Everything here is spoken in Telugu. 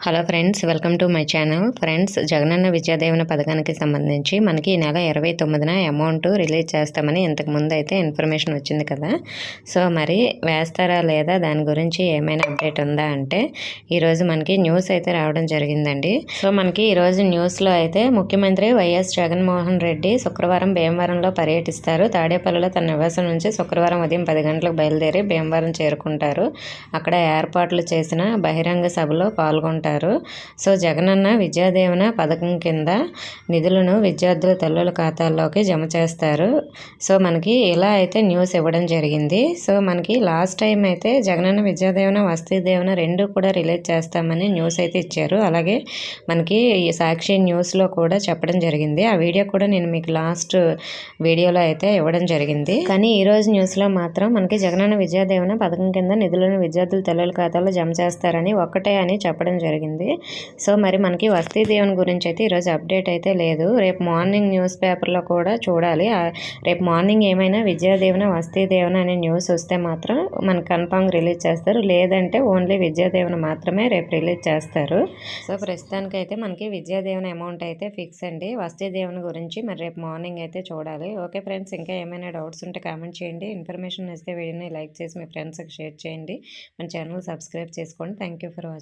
Hello friends, welcome to my channel. Friends, Jagananna Vidyadeevena పథకానికి సంబంధించి మనకి ఈ నెల 29న అమౌంట్ రిలీజ్ చేస్తామని ఇంతకుముందు అయితే ఇన్ఫర్మేషన్ వచ్చింది కదా. సో మరి వేస్తారా లేదా, దాని గురించి ఏమైనా అప్డేట్ ఉందా అంటే ఈరోజు మనకి న్యూస్ అయితే రావడం జరిగిందండి. సో మనకి ఈరోజు న్యూస్లో అయితే ముఖ్యమంత్రి వైఎస్ జగన్మోహన్ రెడ్డి శుక్రవారం భీమవరంలో పర్యటిస్తారు. తాడేపల్లిలో తన నివాసం నుంచి శుక్రవారం ఉదయం 10 గంటలకు బయలుదేరి భీమవరం చేరుకుంటారు. అక్కడ ఏర్పాట్లు చేసిన బహిరంగ సభలో పాల్గొంటారు. సో జగనన్న విద్యాదీవెన పథకం కింద నిధులను విద్యార్థుల తల్లుల ఖాతాల్లోకి జమ చేస్తారు. సో మనకి ఇలా అయితే న్యూస్ ఇవ్వడం జరిగింది. సో మనకి లాస్ట్ టైం అయితే జగనన్న విద్యాదీవెన వసతి దీవెన రెండు కూడా రిలీజ్ చేస్తామని న్యూస్ అయితే ఇచ్చారు. అలాగే మనకి ఈ సాక్షి న్యూస్లో కూడా చెప్పడం జరిగింది. ఆ వీడియో కూడా నేను మీకు లాస్ట్ వీడియోలో అయితే ఇవ్వడం జరిగింది. కానీ ఈరోజు న్యూస్లో మాత్రం మనకి జగనన్న విద్యాదీవెన పథకం కింద నిధులను విద్యార్థుల తల్లుల ఖాతాలో జమ చేస్తారని ఒక్కటే అని చెప్పడం జరిగింది. సో మరి మనకి వసతి దీవెన గురించి అయితే ఈరోజు అప్డేట్ అయితే లేదు. రేపు మార్నింగ్ న్యూస్ పేపర్లో కూడా చూడాలి. రేపు మార్నింగ్ ఏమైనా విద్యాదీవెన వసతి దీవెన అనే న్యూస్ వస్తే మాత్రం మనకు కన్ఫామ్ రిలీజ్ చేస్తారు. లేదంటే ఓన్లీ విద్యాదీవెన మాత్రమే రేపు రిలీజ్ చేస్తారు. సో ప్రస్తుతానికైతే మనకి విద్యాదీవెన అమౌంట్ అయితే ఫిక్స్ అండి. వసతి దీవెన గురించి మరి రేపు మార్నింగ్ అయితే చూడాలి. ఓకే ఫ్రెండ్స్, ఇంకా ఏమైనా డౌట్స్ ఉంటే కామెంట్ చేయండి. ఇన్ఫర్మేషన్ ఇస్తే వీడియోని లైక్ చేసి మీ ఫ్రెండ్స్కి షేర్ చేయండి. మన ఛానల్ సబ్స్క్రైబ్ చేసుకోండి. Thank you for watching.